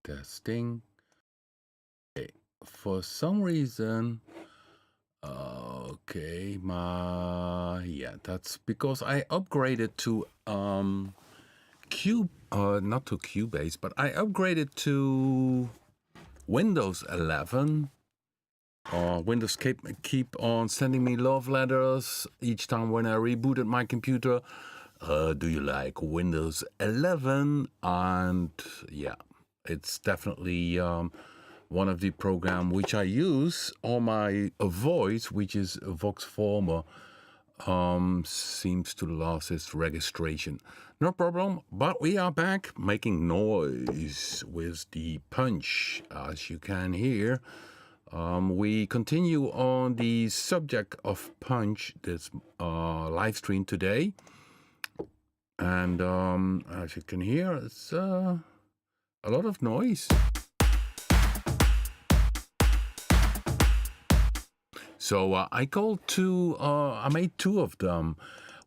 Testing. Okay. For some reason, okay, that's because I upgraded to not to Cubase, but I upgraded to Windows 11. Windows keep on sending me love letters each time when I rebooted my computer. Do you like Windows 11? And yeah, it's definitely one of the programs which I use on my voice, which is VoxFormer, seems to lose its registration. No problem, but we are back making noise with the Punch, as you can hear. We continue on the subject of Punch, this live stream today. And as you can hear, it's a lot of noise. So I made two of them.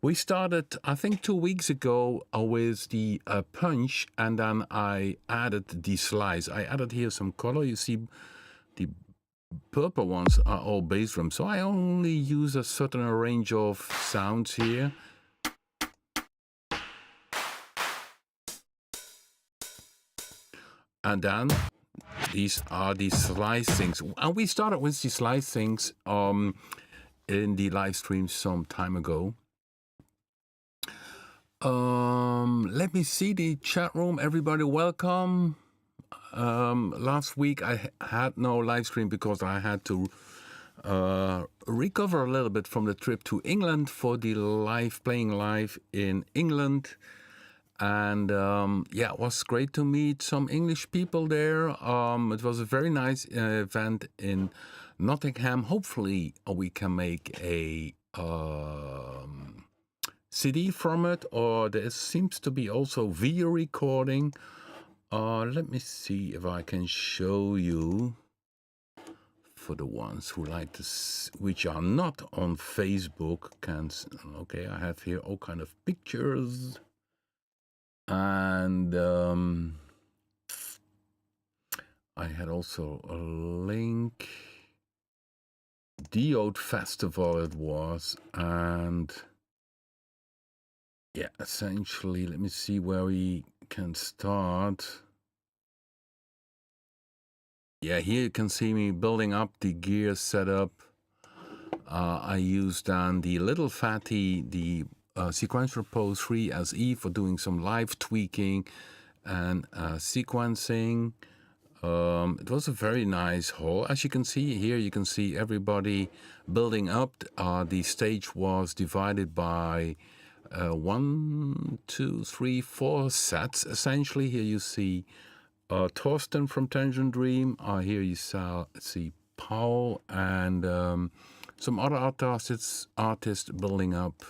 We started, I think 2 weeks ago with the Punch, and then I added the slice. I added here some color. You see the purple ones are all bass drums. So I only use a certain range of sounds here. And then these are the slicings. And we started with the slicings in the live stream some time ago. Let me see the chat room. Everybody welcome. Last week I had no live stream because I had to recover a little bit from the trip to England for the playing live in England. And yeah, it was great to meet some English people there. It was a very nice event in Nottingham. Hopefully we can make a CD from it, or there seems to be also video recording. Let me see if I can show you for the ones who like to, which are not on Facebook. Okay, I have here all kind of pictures. And I had also a link. Diode Festival it was, and yeah, essentially, let me see where we can start. Yeah, here you can see me building up the gear setup. I used then the little fatty, the Sequential Pro 3 SE for doing some live tweaking and sequencing. It was a very nice hall. As you can see here, you can see everybody building up. The stage was divided by 1, 2, 3, 4 sets. Essentially, here you see Torsten from Tangent Dream. Here you see Paul and some other artists building up.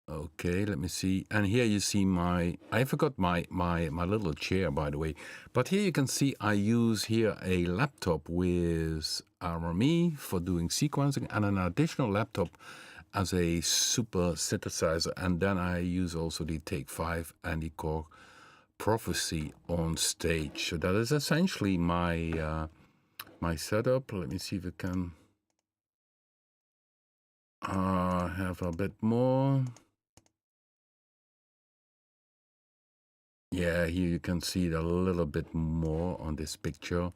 Okay, let me see. And here you see I forgot my little chair, by the way. But here you can see I use here a laptop with RME for doing sequencing and an additional laptop as a super synthesizer. And then I use also the Take 5 and the Core Prophecy on stage. So that is essentially my my setup. Let me see if I can have a bit more. Yeah, here you can see it a little bit more on this picture.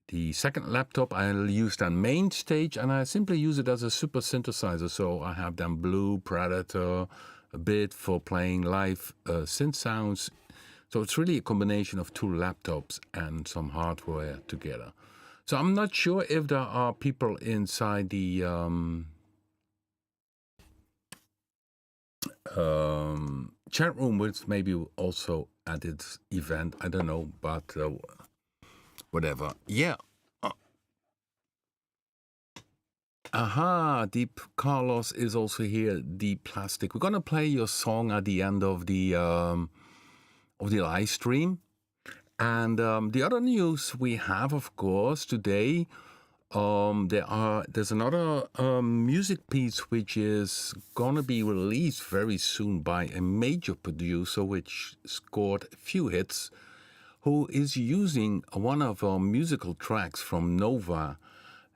The second laptop I'll use then main stage, and I simply use it as a super synthesizer. So I have then Blue, Predator, a bit for playing live synth sounds. So it's really a combination of two laptops and some hardware together. So I'm not sure if there are people inside the chat room, which maybe also at its event. I don't know, but whatever. Yeah. Deep Carlos is also here. DeePlastik. We're gonna play your song at the end of the live stream. And the other news we have, of course, today. There's another music piece which is gonna be released very soon by a major producer which scored a few hits, who is using one of our musical tracks from Nova.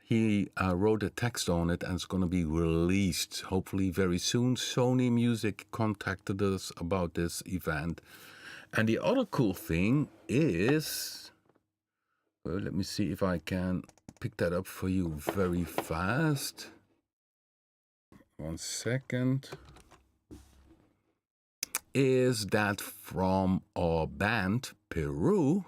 He wrote a text on it, and it's going to be released hopefully very soon. Sony Music contacted us about this event. And the other cool thing is, well, let me see if I can pick that up for you very fast. 1 second. Is that from our band Peru?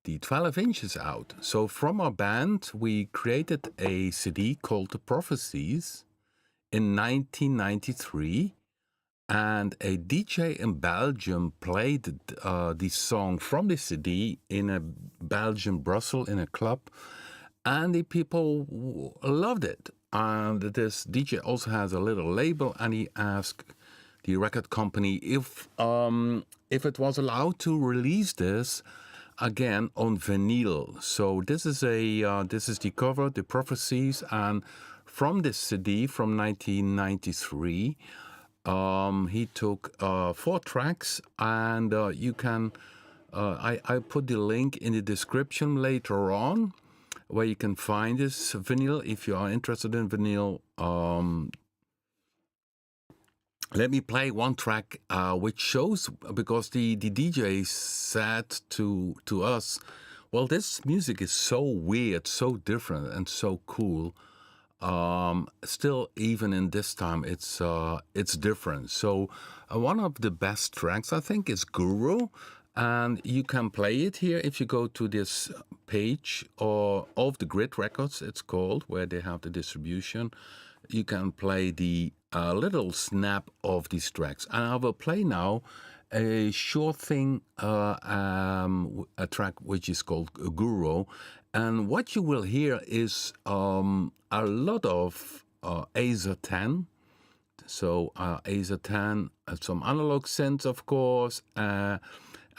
The 12 inches out. So from our band, we created a CD called The Prophecies in 1993, and a DJ in Belgium played the song from the CD in a Belgian Brussels in a club, and the people loved it. And this DJ also has a little label, and he asked the record company if it was allowed to release this again on vinyl. So this is the cover, The Prophecies, and from this CD from 1993, he took 4 tracks, and you can. I put the link in the description later on, where you can find this vinyl if you are interested in vinyl. Let me play one track which shows, because the DJ said to us, well, this music is so weird, so different, and so cool. Still, even in this time, it's different. So one of the best tracks, I think, is Guru, and you can play it here if you go to this page or Off the Grid Records, it's called, where they have the distribution. You can play the little snap of these tracks, and I will play now a short thing, a track which is called Guru. And what you will hear is a lot of Acer 10. So Acer 10, some analog synths, of course, and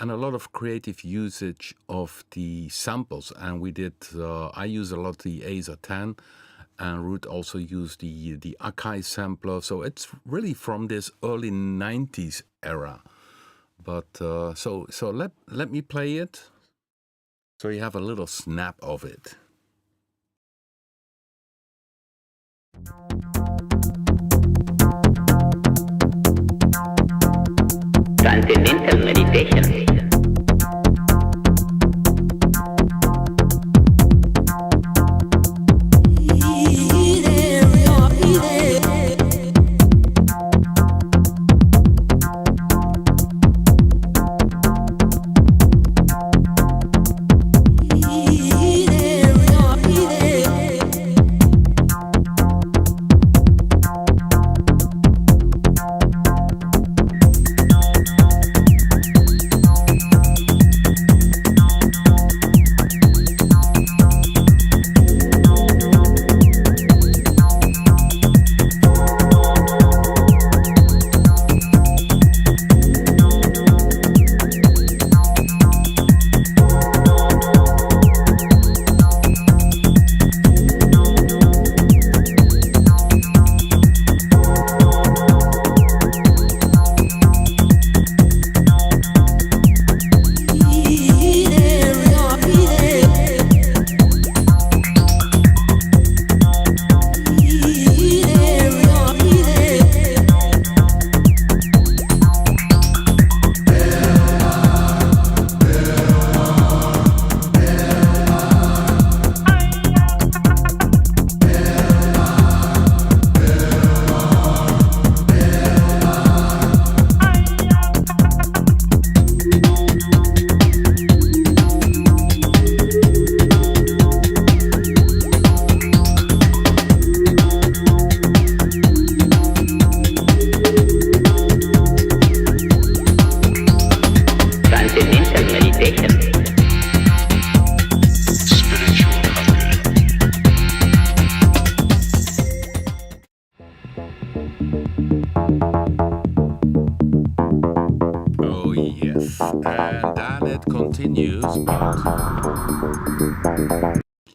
a lot of creative usage of the samples. And we did, I use a lot the Acer 10, and Ruth also used the Akai sampler. So it's really from this early 90s era. But so let me play it, so you have a little snap of it. Transcendental meditation.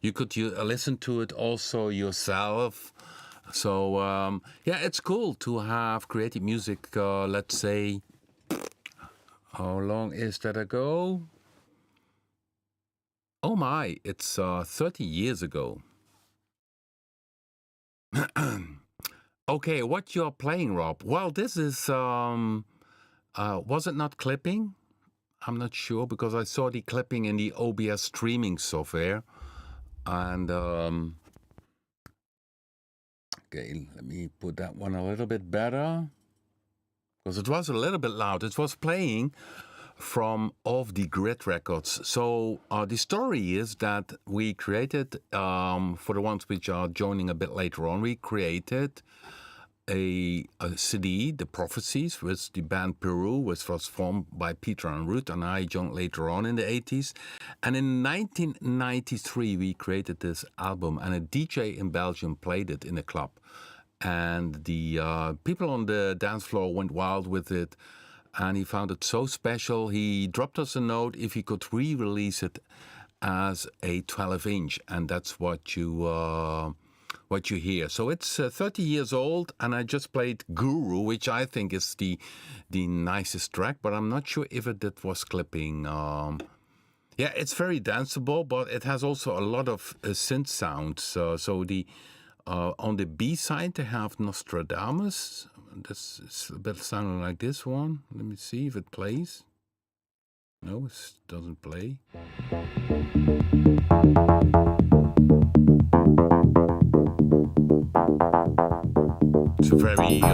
You could listen to it also yourself So yeah, it's cool to have created music. Let's say, how long is that ago? Oh my, it's 30 years ago. Okay, what you're playing, Rob? Well, this is, was it not clipping? I'm not sure because I saw the clipping in the OBS streaming software. And, okay, let me put that one a little bit better. Because it was a little bit loud. It was playing from Off the Grid Records. So the story is that we created, for the ones which are joining a bit later on, we created a CD, The Prophecies, with the band Peru, which was formed by Peter and Ruth, and I joined later on in the 80s. And in 1993, we created this album, and a DJ in Belgium played it in a club. And the people on the dance floor went wild with it, and he found it so special. He dropped us a note if he could re-release it as a 12-inch, and that's what you hear. So it's 30 years old, and I just played Guru, which I think is the nicest track, but I'm not sure if it was clipping. Yeah, it's very danceable, but it has also a lot of synth sounds. So the on the B side, they have Nostradamus. This is a bit sounding like this one. Let me see if it plays. No, it doesn't play. It's a very a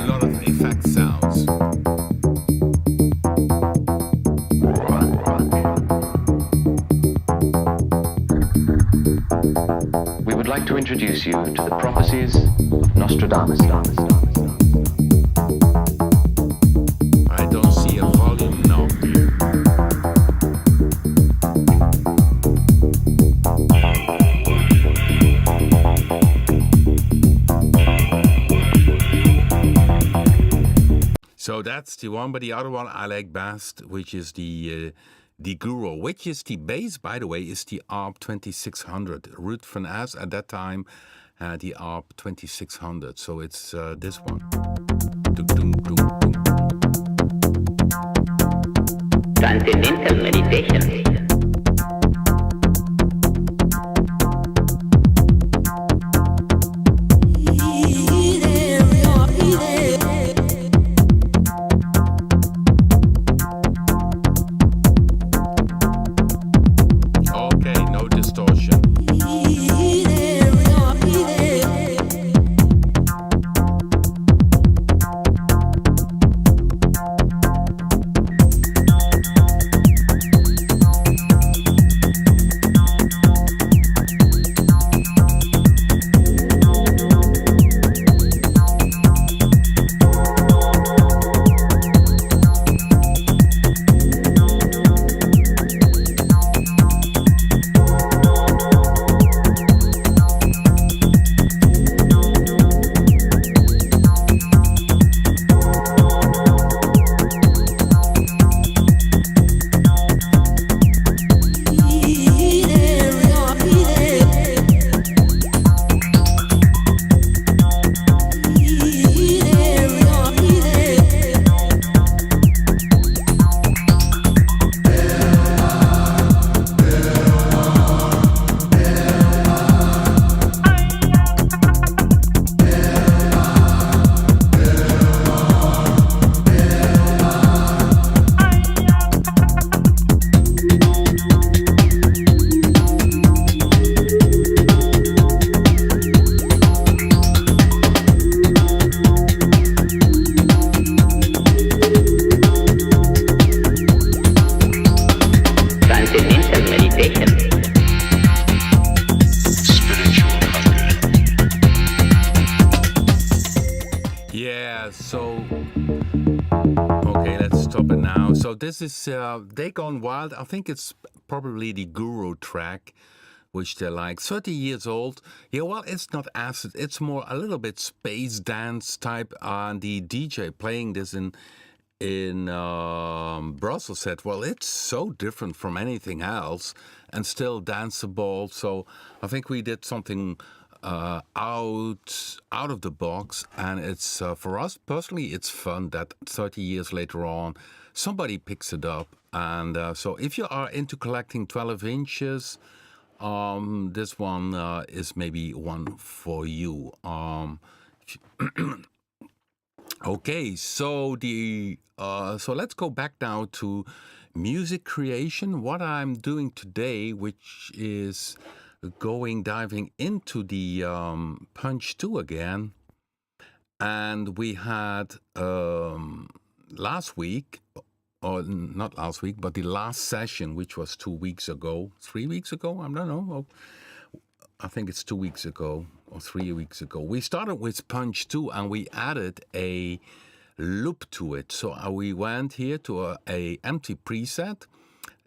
lot of effect sounds. We would like to introduce you to the prophecies of Nostradamus. I don't see a volume knob here. So that's the one, but the other one I like best, which is the Guru, which is the bass, by the way, is the ARP 2600. Ruud van As at that time had the ARP 2600, so it's this one. Transcendental meditation. Okay, no distortion. Yeah, so okay, let's stop it now. So this is They Gone Wild. I think it's probably the Guru track, which they're like 30 years old. Yeah, well, it's not acid. It's more a little bit space dance type. And the DJ playing this in Brussels said, well, it's so different from anything else and still danceable. So I think we did something out of the box, and it's for us personally, it's fun that 30 years later on, somebody picks it up. And so, if you are into collecting 12 inches, this one is maybe one for you. Okay, so so let's go back now to music creation. What I'm doing today, which is diving into the Punch-2 again, and we had last week, or not last week, but the last session, which was 2 weeks ago, 3 weeks ago, I don't know. I think it's 2 weeks ago or 3 weeks ago. We started with Punch-2 and we added a loop to it. So we went here to a empty preset.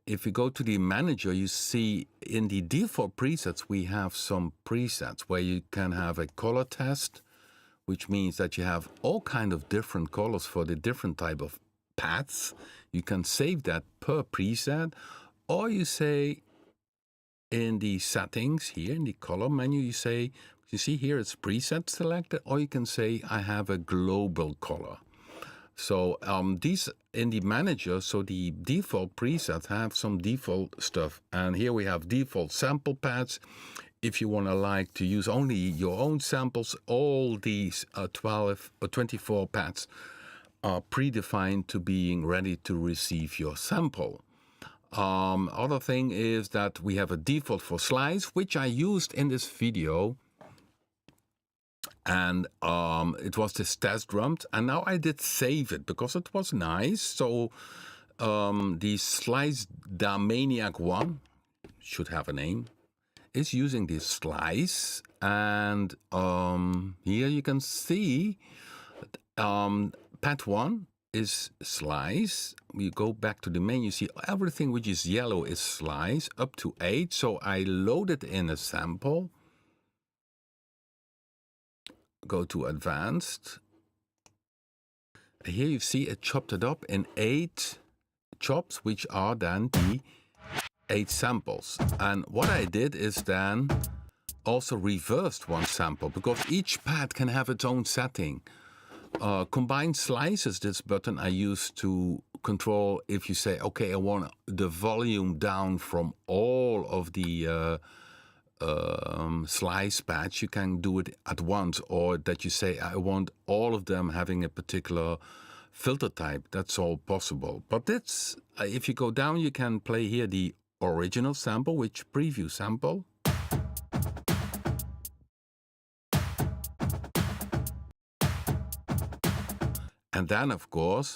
If you go to the manager, you see in the default presets, we have some presets where you can have a color test, which means that you have all kind of different colors for the different type of paths. You can save that per preset, or you say in the settings here in the color menu, you say, you see here it's preset selected, or you can say I have a global color. So these in the manager, so the default presets have some default stuff. And here we have default sample paths. If you want to use only your own samples, all these 12 or 24 paths are predefined to being ready to receive your sample. Other thing is that we have a default for slice, which I used in this video. And it was this test drummed, and now I did save it because it was nice. So the Slice Da Maniac 1 should have a name, is using this slice. And here you can see path 1 is slice. We go back to the menu, you see everything which is yellow is slice up to 8. So I loaded in a sample. Go to advanced. Here you see it chopped it up in 8 chops, which are then the 8 samples. And what I did is then also reversed one sample, because each pad can have its own setting. Combine slices, this button I use to control if you say, okay, I want the volume down from all of the slice patch, you can do it at once, or that you say I want all of them having a particular filter type. That's all possible. But that's if you go down, you can play here the original sample, which preview sample. And then of course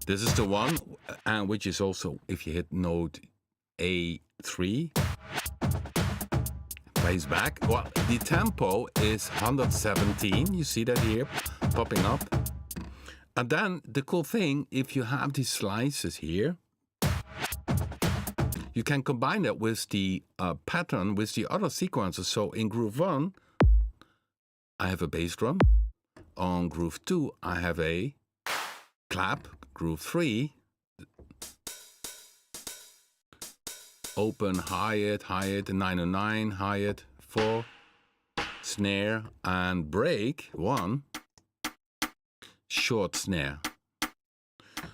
this is the one, and which is also, if you hit node A3, plays back. Well, the tempo is 117. You see that here popping up. And then the cool thing, if you have these slices here, you can combine that with the pattern with the other sequences. So in groove 1, I have a bass drum. On groove 2, I have a clap. Groove 3, open hi-hat, 909, hi-hat 4, snare, and break 1, short snare.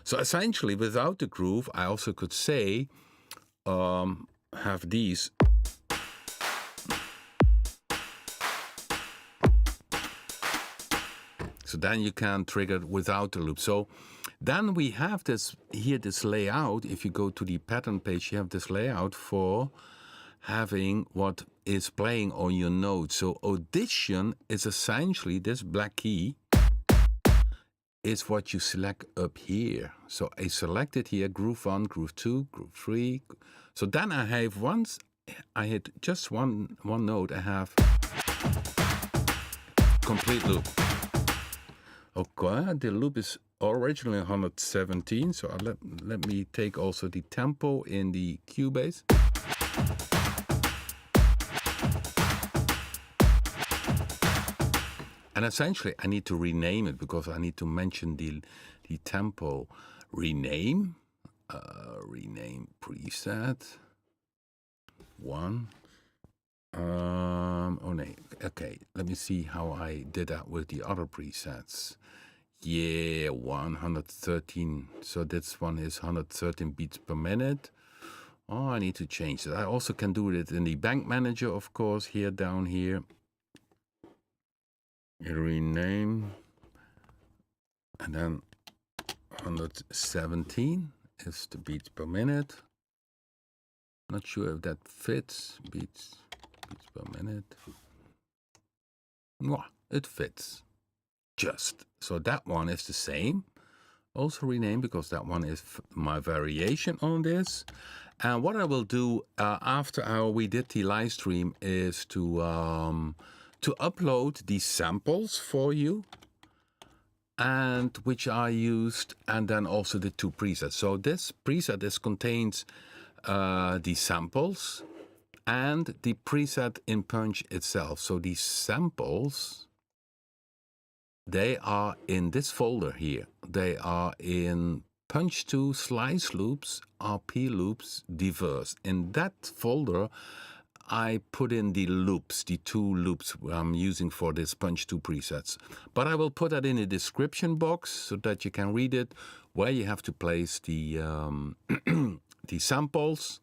So essentially, without the groove, I also could say, have these. So then you can trigger it without the loop. So then we have this here, this layout. If you go to the pattern page, you have this layout for having what is playing on your node. So audition is essentially this black key is what you select up here. So I selected here groove 1, groove 2, groove 3. So then I have once I hit just one note, I have complete loop. Okay, the loop is originally 117, so let me take also the tempo in the Cubase. And essentially I need to rename it because I need to mention the tempo. Rename preset 1. Oh no, okay, let me see how I did that with the other presets. Yeah, 113. So this one is 113 beats per minute. Oh, I need to change that. I also can do it in the bank manager, of course, here, down here. Rename. And then 117 is the beats per minute. Not sure if that fits. Beats per minute. Mwah, it fits. Just. So that one is the same. Also rename because that one is my variation on this. And what I will do after we did the live stream is to upload these samples for you, and which I used, and then also the two presets. So this preset contains the samples and the preset in Punch itself. So these samples, they are in this folder here. They are in Punch-2 slice loops, RP loops, diverse. In that folder, I put in the loops, the two loops I'm using for this Punch-2 presets. But I will put that in the description box so that you can read it, where you have to place the, the samples,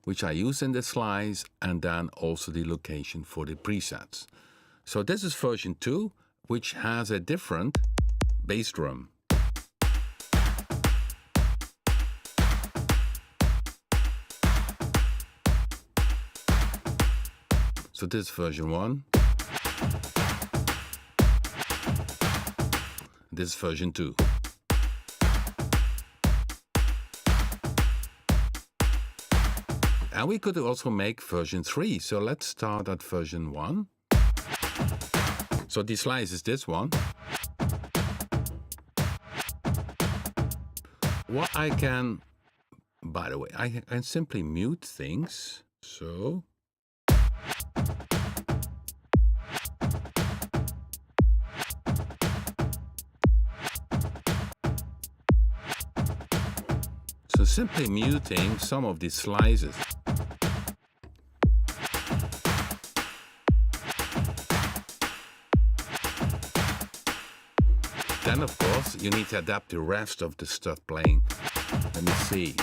which I use in the slice, and then also the location for the presets. So this is version 2, which has a different bass drum. So this is version 1. This is version 2. And we could also make version 3. So let's start at version 1. So the slice is this one. What I can, by the way, I can simply mute things. So simply muting some of these slices. Then, of course, you need to adapt the rest of the stuff playing. Let me see.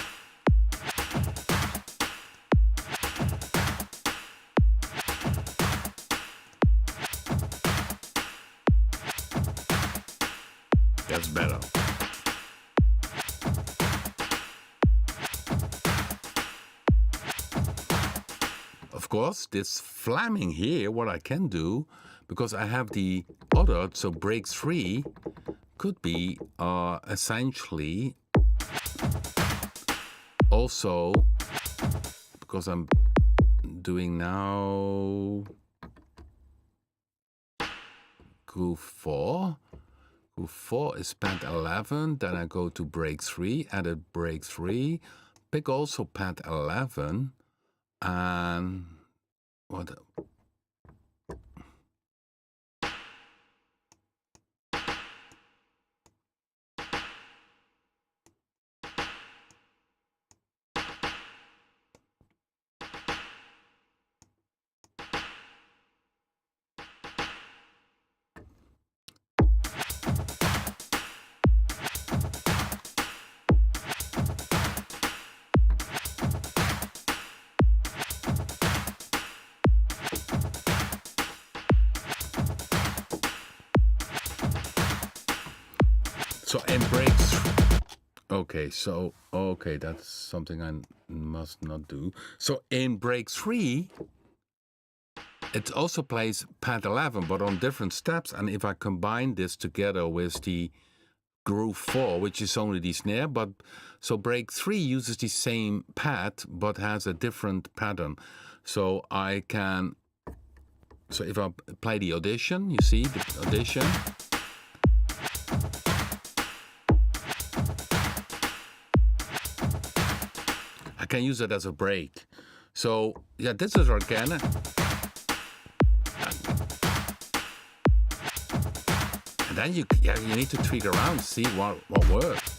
That's better. Of course, this flamming here, what I can do, because I have the other, so break 3 could be essentially also, because I'm doing now groove 4. Groove 4 is pad 11, then I go to break 3, added break 3, pick also pad 11, and what? So in breaks. Okay, so that's something I must not do. So in break 3, it also plays pad 11, but on different steps. And if I combine this together with the groove 4, which is only the snare, but so break 3 uses the same pad, but has a different pattern. So I can, so if I play the audition, you see the audition. I can use it as a break. So yeah, this is organic. And then you need to tweak around, see what works.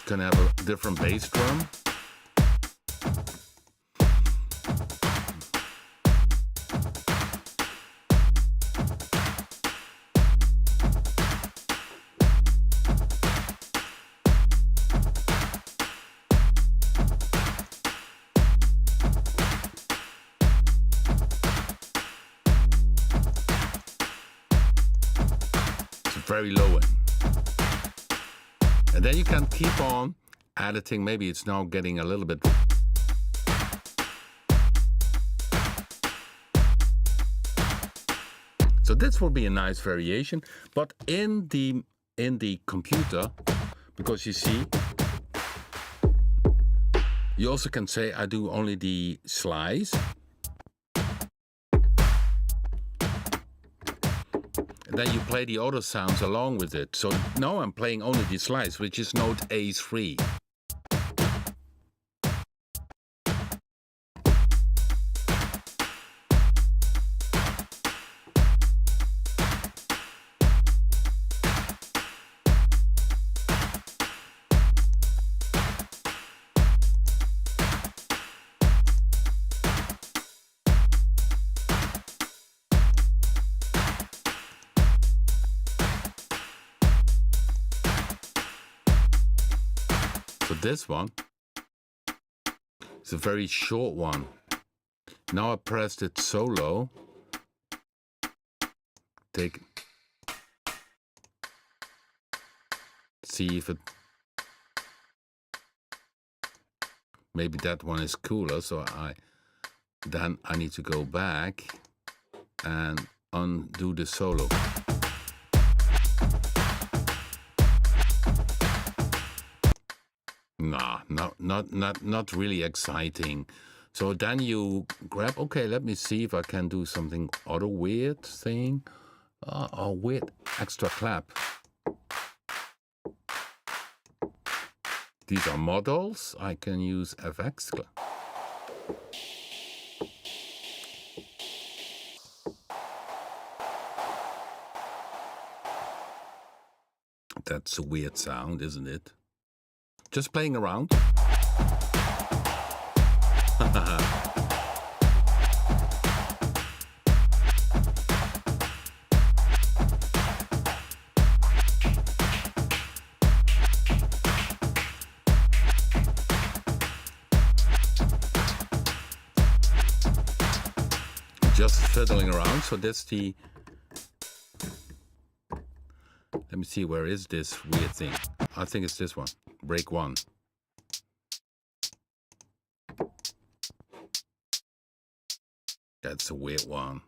can have a different bass drum. Very low end. And then you can keep on editing. Maybe it's now getting a little bit. So this will be a nice variation. But in the computer, because you see, you also can say I do only the slice. And then you play the other sounds along with it. So now I'm playing only the slice, which is note A3. So this one is a very short one. Now I pressed it so low. See if it, maybe that one is cooler. So then I need to go back and undo the solo. Nah, not really exciting. So then you grab, okay, let me see if I can do something other weird thing. A weird extra clap. These are models. I can use FX clap. That's a weird sound, isn't it? Just playing around. Just fiddling around. So that's the. Let me see, where is this weird thing? I think it's this one. Break one. That's a weird one.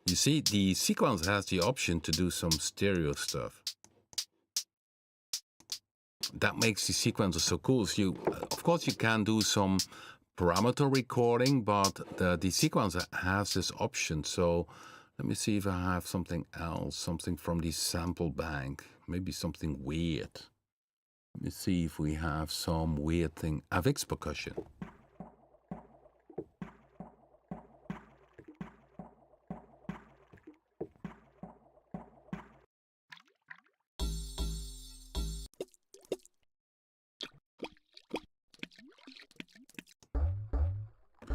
You see, the sequence has the option to do some stereo stuff. That makes the sequencer so cool. So of course, you can do some parameter recording, but the sequencer has this option. So let me see if I have something else, something from the sample bank, maybe something weird. Let me see if we have some weird thing. FX percussion.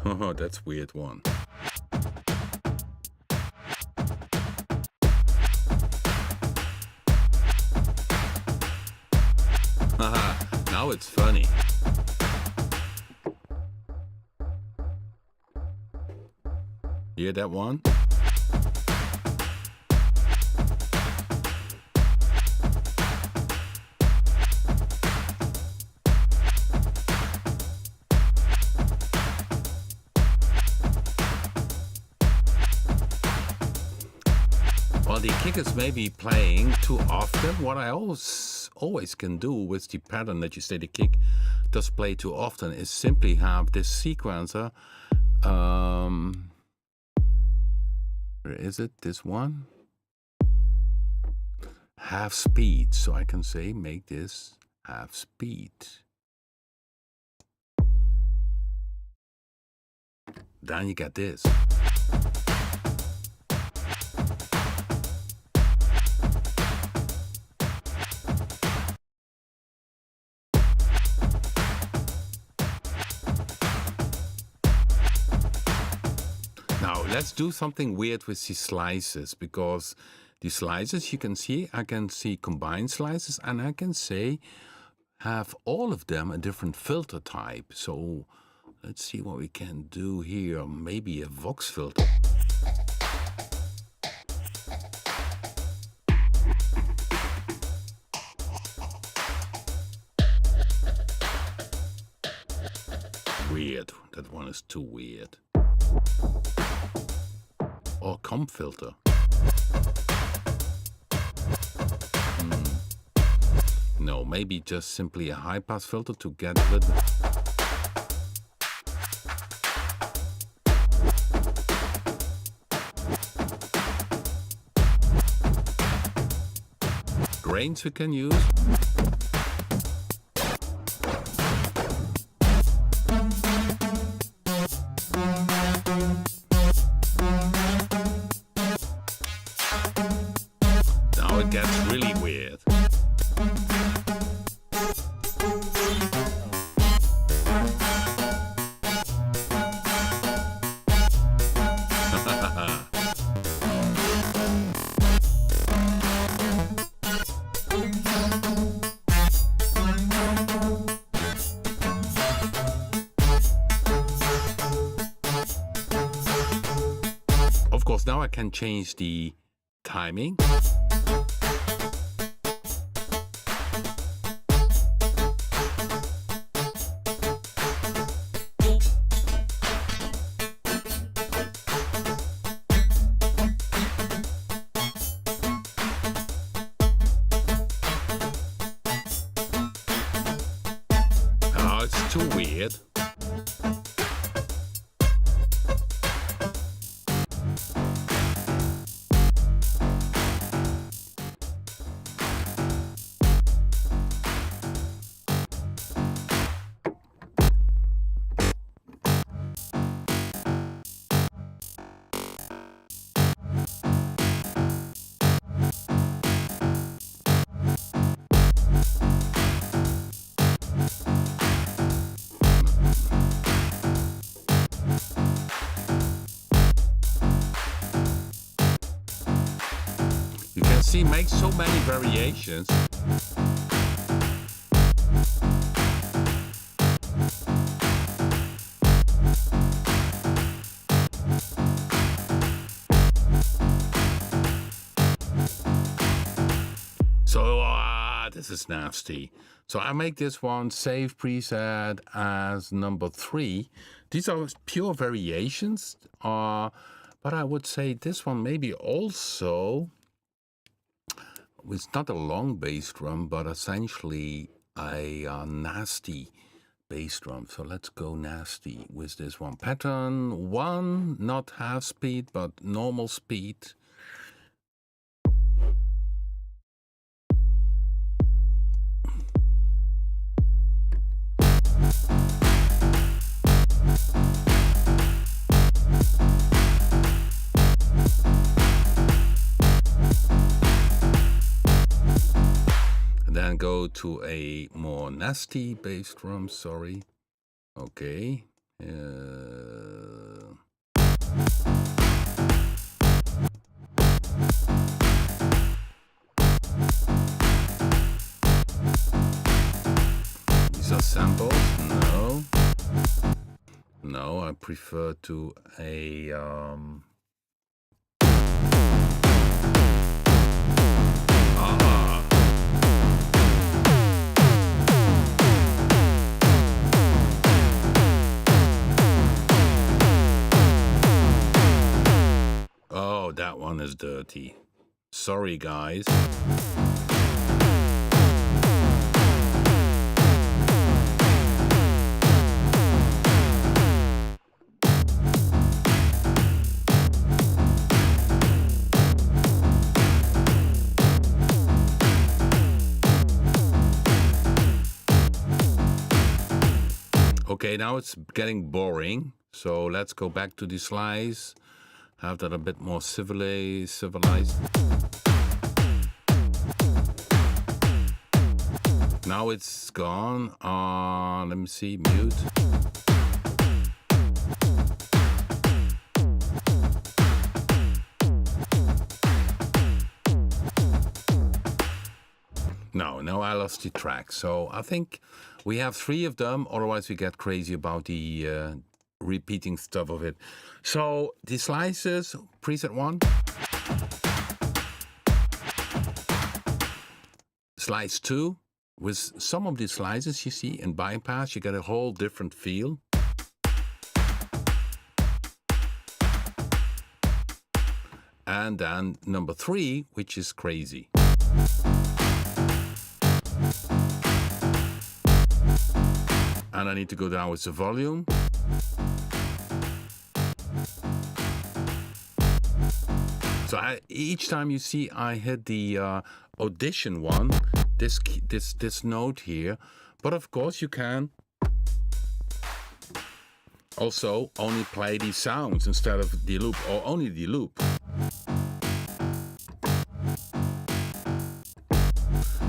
Oh, that's a weird one. Haha, now it's funny. Hear that one? Well, the kick is maybe playing too often. What I always can do with the pattern that you say the kick does play too often is simply have this sequencer. Where is it? This one? Half speed. So I can say make this half speed. Then you get this. Now, let's do something weird with the slices, because the slices, you can see, I can see combined slices, and I can say have all of them a different filter type. So let's see what we can do here. Maybe a Vox filter. Weird. That one is too weird. Or comp filter. No, maybe just simply a high pass filter to get rid of. Grains we can use. Now it gets really weird. Of course, now I can change the timing. Oh, it's too weird. You can see, make so many variations. So, this is nasty. So I make this one save preset as number 3. These are pure variations, but I would say this one maybe also. It's not a long bass drum, but essentially a nasty bass drum. So let's go nasty with this one. Pattern 1, not half speed, but normal speed. Then go to a more nasty bass drum, sorry. Okay. These are samples? No. No, I prefer to a Oh, that one is dirty. Sorry, guys. Okay, now it's getting boring. So let's go back to the slice. Have that a bit more civilized. Now it's gone. Let me see, mute. No, I lost the track. So I think we have 3 of them. Otherwise, we get crazy about the repeating stuff of it. So the slices, preset 1. Slice 2. With some of the slices you see in bypass, you get a whole different feel. And then number 3, which is crazy. And I need to go down with the volume. So each time you see I hit the audition one, this note here, but of course you can also only play these sounds instead of the loop, or only the loop.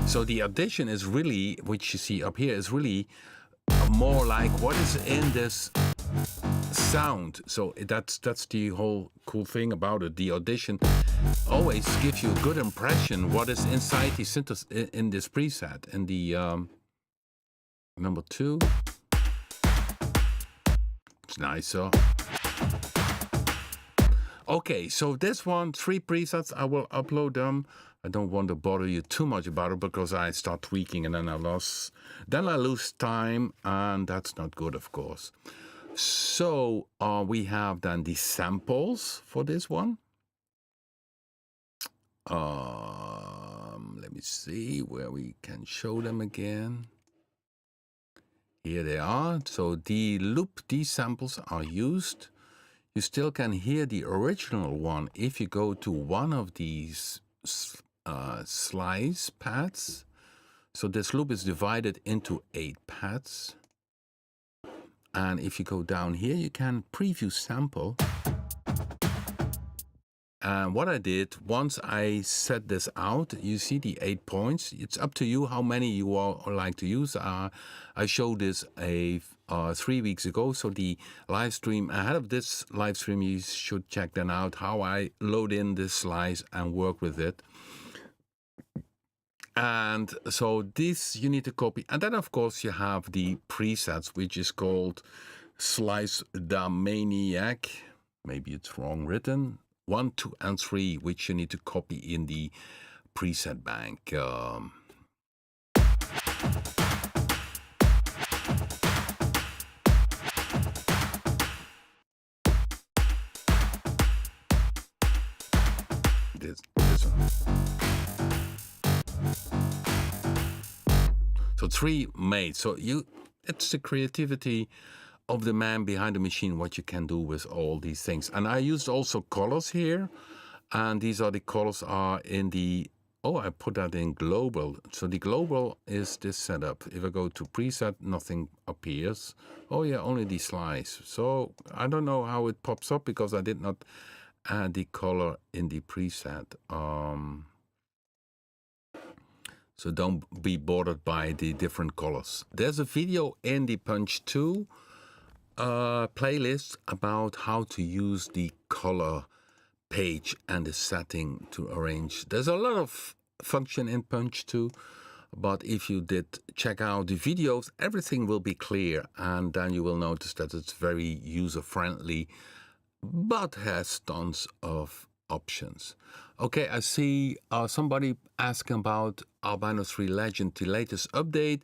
So the audition is really, which you see up here, is really more like what is in this sound. So that's the whole cool thing about it. The audition always gives you a good impression what is inside the synthesis in this preset. And the number 2, it's nicer. Okay, so this one, 3 presets, I will upload them. I don't want to bother you too much about it because I start tweaking and then I lose time, and that's not good, of course. So we have then the samples for this one. Let me see where we can show them again. Here they are. So the loop, these samples are used. You still can hear the original one if you go to one of these slice pads. So this loop is divided into 8 pads. And if you go down here, you can preview sample. And what I did, once I set this out, you see the 8 points. It's up to you how many you all like to use. I showed this 3 weeks ago. So the live stream, ahead of this live stream, you should check then out how I load in this slice and work with it. And so this you need to copy. And then, of course, you have the presets, which is called Slice Da Maniac. Maybe it's wrong written. 1, 2, and 3, which you need to copy in the preset bank. This one. So 3 made. So it's the creativity of the man behind the machine, what you can do with all these things. And I used also colors here, and these are the colors are in the, I put that in global. So the global is this setup. If I go to preset, nothing appears. Oh yeah, only the slice. So I don't know how it pops up because I did not add the color in the preset. So don't be bothered by the different colors. There's a video in the Punch-2 playlist about how to use the color page and the setting to arrange. There's a lot of function in Punch-2, but if you did check out the videos, everything will be clear, and then you will notice that it's very user-friendly, but has tons of options. Okay, I see somebody asking about Albino 3 Legend, the latest update.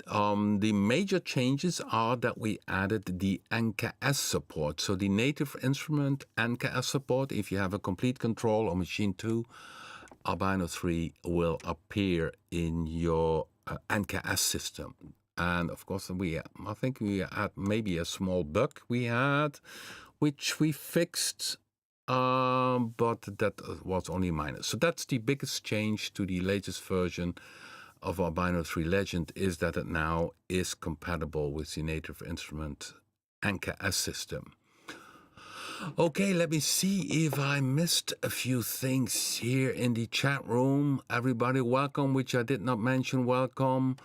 The major changes are that we added the NKS support. So the native instrument NKS support, if you have a complete control or machine 2, Albino 3 will appear in your NKS system. And of course, I think we had maybe a small bug we had, which we fixed, but that was only minor. So that's the biggest change to the latest version of Albino 3 Legend, is that it now is compatible with the native instrument NKS system. Okay, let me see if I missed a few things here in the chat room. Everybody, welcome, which I did not mention, welcome.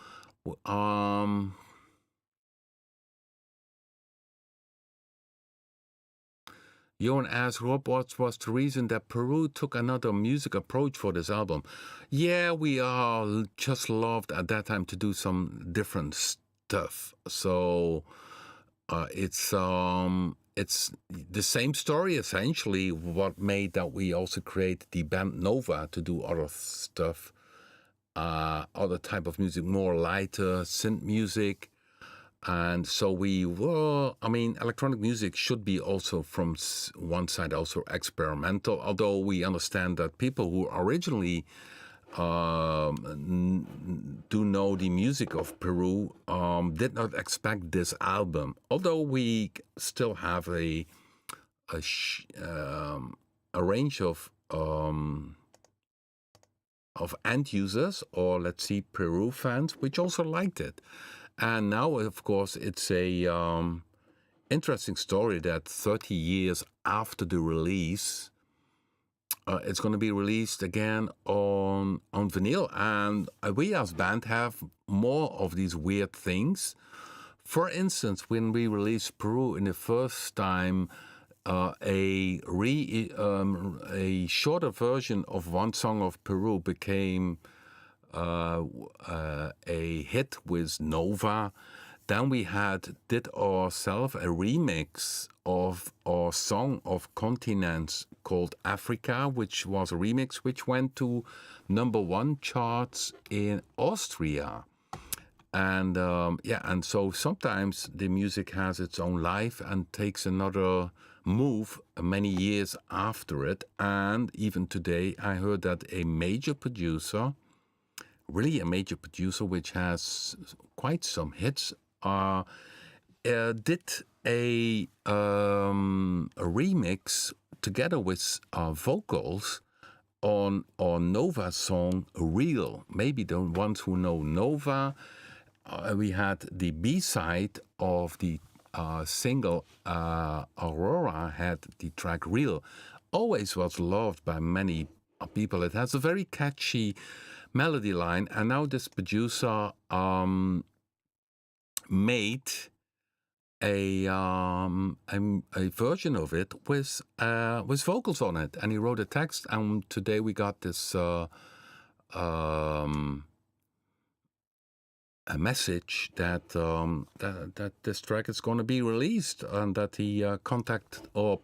Johan asked, Rob, what was the reason that Peru took another music approach for this album? Yeah, we all just loved at that time to do some different stuff. So it's the same story essentially. What made that we also create the band Nova to do other stuff, other type of music, more lighter synth music. And so we were, electronic music should be also from one side also experimental, although we understand that people who originally do know the music of Peru did not expect this album, although we still have a range of end users, or let's see, Peru fans, which also liked it. And now, of course, it's a interesting story that 30 years after the release, it's going to be released again on vinyl. And we as band have more of these weird things. For instance, when we released Peru in the first time, a shorter version of one song of Peru became a hit with Nova. Then we did ourselves a remix of our song of continents called Africa, which was a remix which went to #1 charts in Austria. And and so sometimes the music has its own life and takes another move many years after it. And even today, I heard that a major producer, really a major producer, which has quite some hits, did a remix together with vocals on Nova song Real. Maybe the ones who know Nova, we had the B-side of the single Aurora had the track Real. Always was loved by many people. It has a very catchy melody line, and now this producer made a version of it with vocals on it, and he wrote a text. And today we got this a message that that this track is going to be released, and that the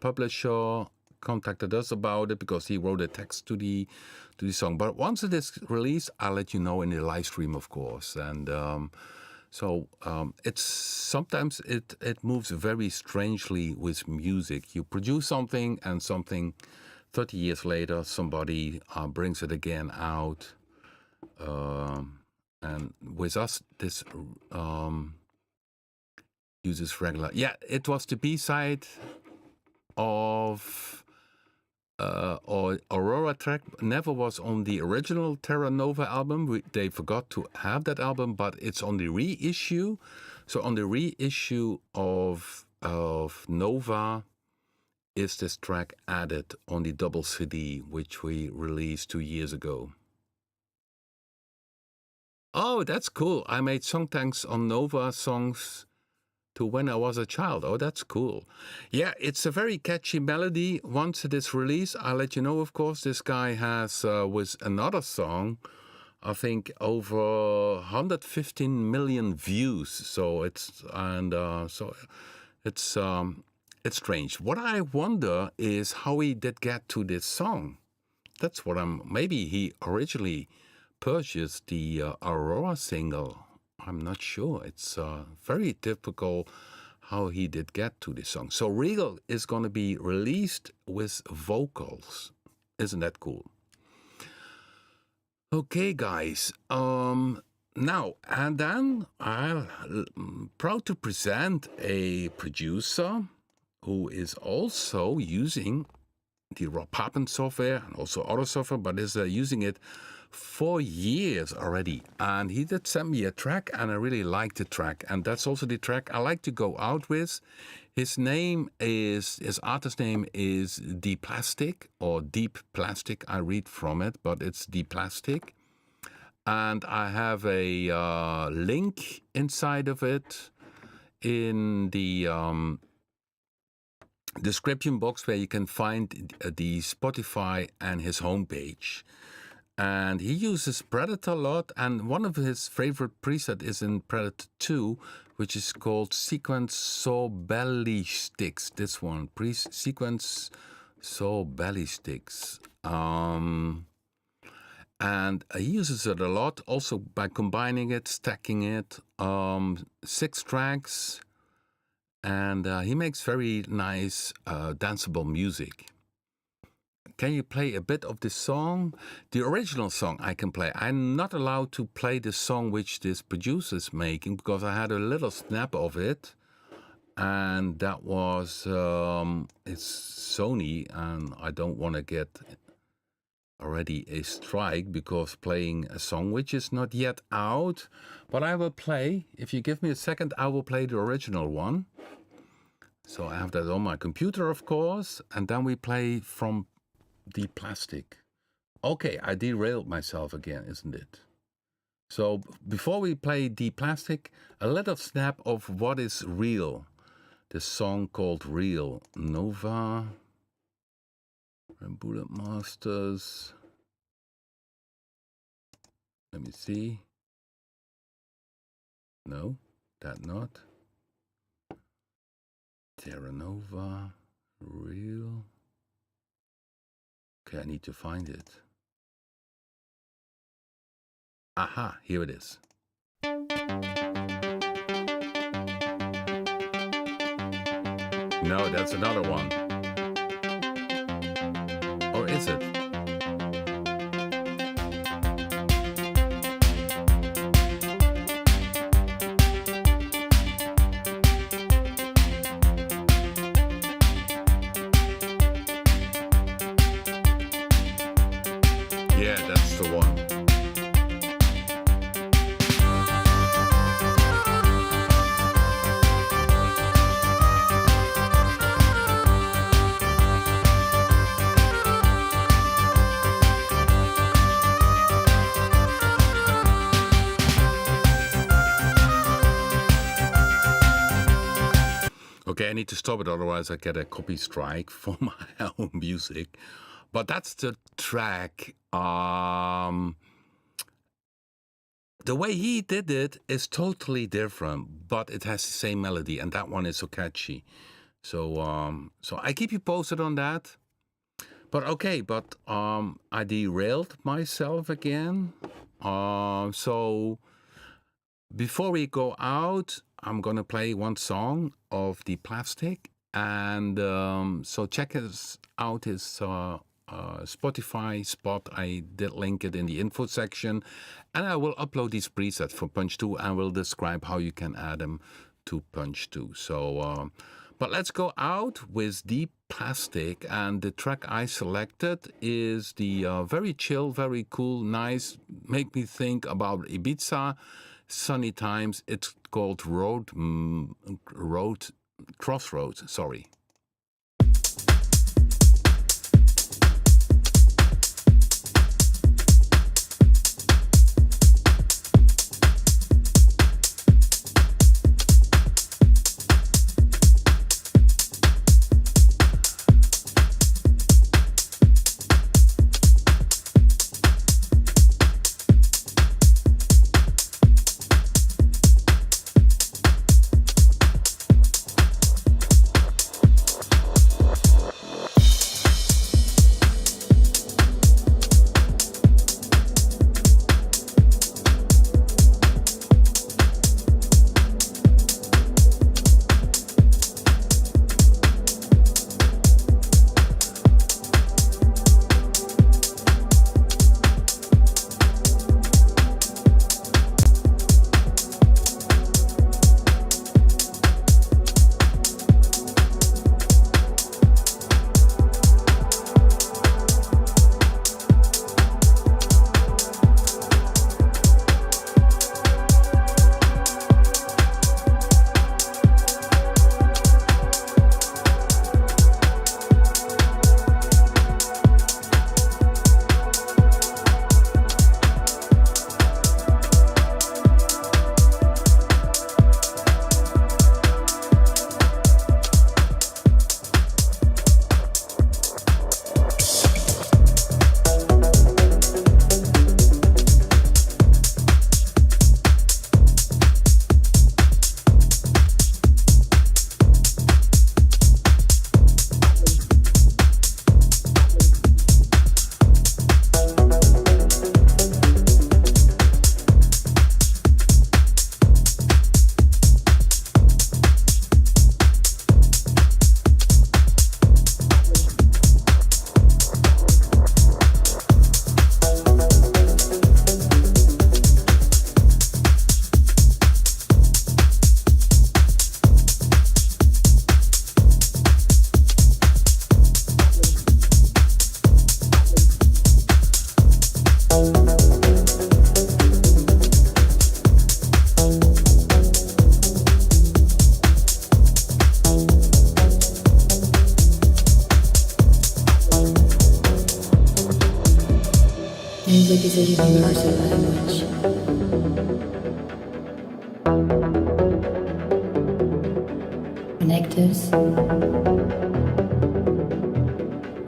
publisher contacted us about it because he wrote a text to the song. But once it is released, I'll let you know in the live stream, of course. And it's sometimes it moves very strangely with music. You produce something, and something 30 years later, somebody brings it again out. And with us, this uses regular. Yeah, it was the B-side of or Aurora track. Never was on the original Terra Nova album. They forgot to have that album, but it's on the reissue. So on the reissue of Nova is this track added on the double CD, which we released 2 years ago. Oh, that's cool. I made song tanks on Nova songs to when I was a child. Oh, that's cool. Yeah, it's a very catchy melody. Once it is released, I'll let you know, of course. This guy has, with another song, I think over 115 million views. So it's strange. What I wonder is how he did get to this song. That's what maybe he originally purchased the Aurora single. I'm not sure. It's very difficult how he did get to this song. So Regal is going to be released with vocals. Isn't that cool? Okay, guys. Now, and then I'm proud to present a producer who is also using the Papen software and also other software, but is using it for years already. And he did send me a track, and I really liked the track. And that's also the track I like to go out with. His artist name is DeePlastik, or DeePlastik. I read from it, but it's DeePlastik. And I have a link inside of it in the description box where you can find the Spotify and his homepage. And he uses Predator a lot, and one of his favorite presets is in Predator 2, which is called Sequence So Belly Sticks. This one, Sequence So Belly Sticks. And he uses it a lot, also by combining it, stacking it, 6 tracks, and he makes very nice danceable music. Can you play a bit of this song? The original song I can play. I'm not allowed to play the song which this producer is making because I had a little snap of it. And that was, it's Sony, and I don't want to get already a strike because playing a song which is not yet out. But I will play, if you give me a second, I will play the original one. So I have that on my computer, of course, and then we play from DeePlastik. Okay, I derailed myself again, isn't it? So before we play DeePlastik, a little snap of what is real. The song called Real. Nova and Bullet Masters. Let me see. No, that not. Terra Nova. Real. Okay, I need to find it. Aha, here it is. No, that's another one. Or is it? Yeah, that's the one. Okay, I need to stop it, otherwise I get a copy strike for my own music. But that's the track. The way he did it is totally different, but it has the same melody, and that one is so catchy. So I keep you posted on that. But okay, I derailed myself again. So before we go out, I'm gonna play one song of DeePlastik, and so check out his Spotify spot. I did link it in the info section, and I will upload these presets for Punch-2 and will describe how you can add them to Punch-2. So, but let's go out with DeePlastik, and the track I selected is the very chill, very cool, nice, make me think about Ibiza, sunny times. It's called Crossroads, sorry. Music is a universal language. Connect us,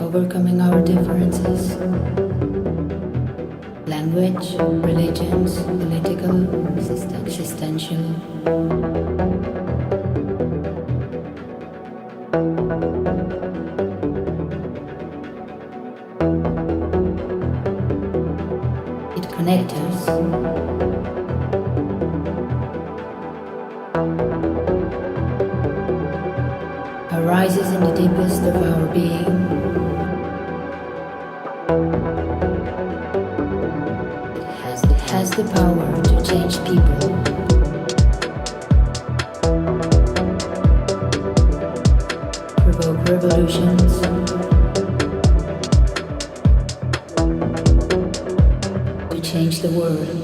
overcoming our differences. Language, religions, political, existential. It connects us. Arises in the deepest of our being. It has the power to change people. Provoke revolutions. To change the world.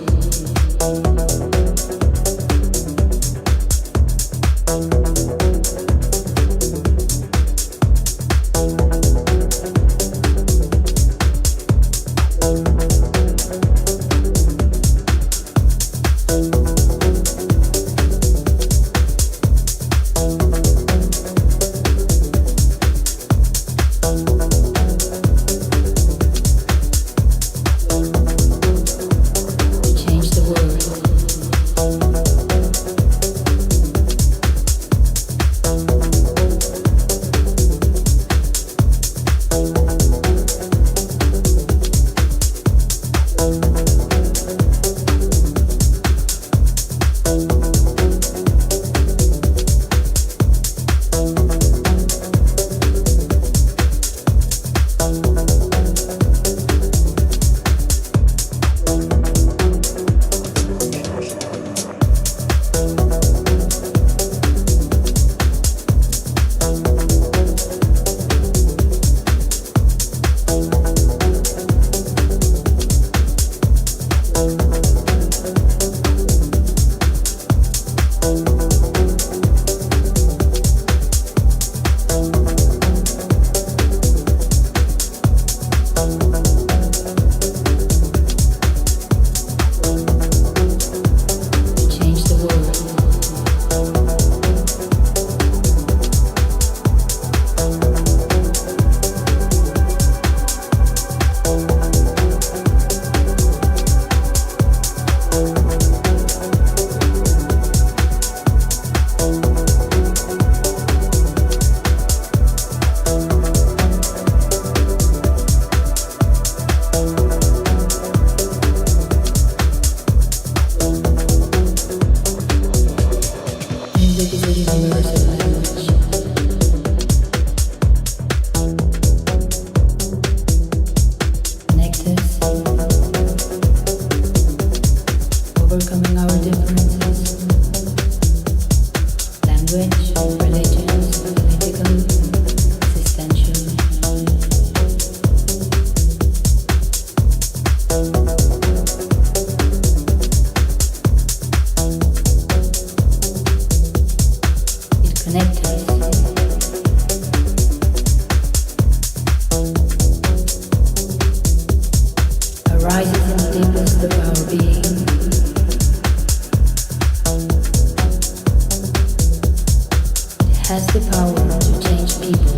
Has the power to change people.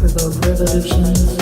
Provoke revolutions.